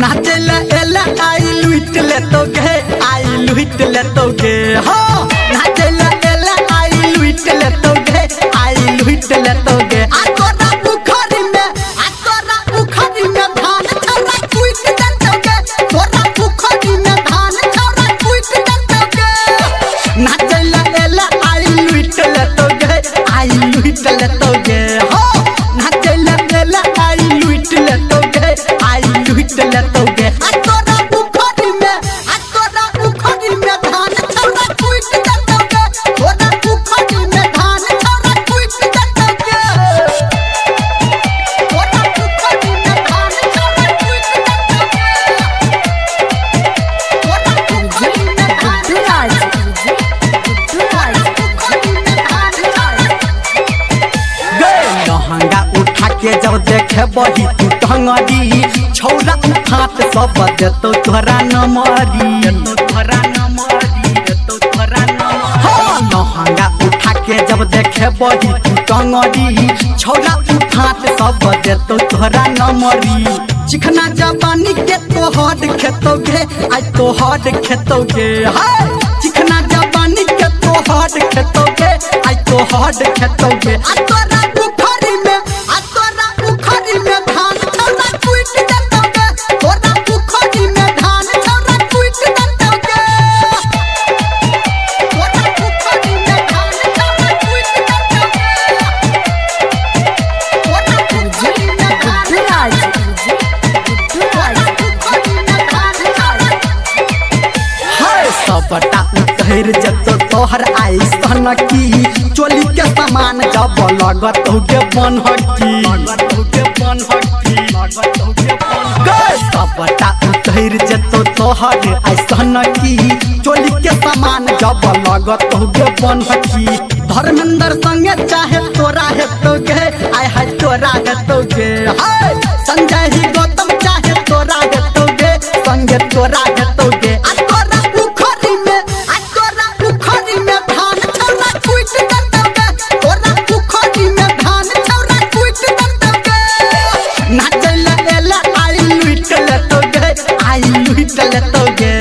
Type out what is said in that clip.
नाचेला एला आई लुट लेतोगे आई लुट लेतोगे हो नाचेला एला आई लुट लेतोगे आई लुट लेतोगे आ तोरा बुखारी में धान छौरा कुट देतोगे तोरा बुखारी में धान छौरा कुट देतोगे नाचेला एला आई लुट लेतोगे आई लुट लेतोगे हो नाचेला एला आई लुट लेतोगे आई लुट लेतोगे आ तोरा बुखारी में धान छौरा कुट देतोगे तोरा बुखारी में धान छौरा कुट देतोगे तोरा बुखारी में धान छौरा कुट देतोगे तोरा बुखारी में धान लहंगा उठा के जब देखे बही तू टंगरी छौरा हाथ सब देतो तोरा नमरी लहंगा उठा के जब देखे बही तू टंगरी छौरा हाथ सब देतो तोरा नमरी चिकना जवानी के तोहर खेतोगे आज तोहर खेतोगे चिकना जवानी के तोहर खेतोगे आज तोहर खेतोगे आ तोरा बुखारी में धान छौरा कुट देतोगे तोरा बुखारी में धान छौरा कुट देतोगे तोरा बुखारी में धान छौरा कुट देतोगे तोरा बुखारी में सबटा उतैर जतो तोहर आई सनकी चोली के सामान जब लगत होगे बनहकी सबटा उतैर जतो तोहर आई सनकी चोली के सामान जब लगत होगे बनहकी धर्मेंद्र संगे चाहे तोरा हेतोगे आय हाय तोरा हेतोगे संजय ही गौतम चाहे तोरा हेतोगे संगे तोरा हेतोगे आ तोरा बुखारी में धान छौरा कुट देतोगे तोरा बुखारी में धान छौरा कुट देतोगे नाचेला एला आई लुट लेतोगे आई लुट लेतोगे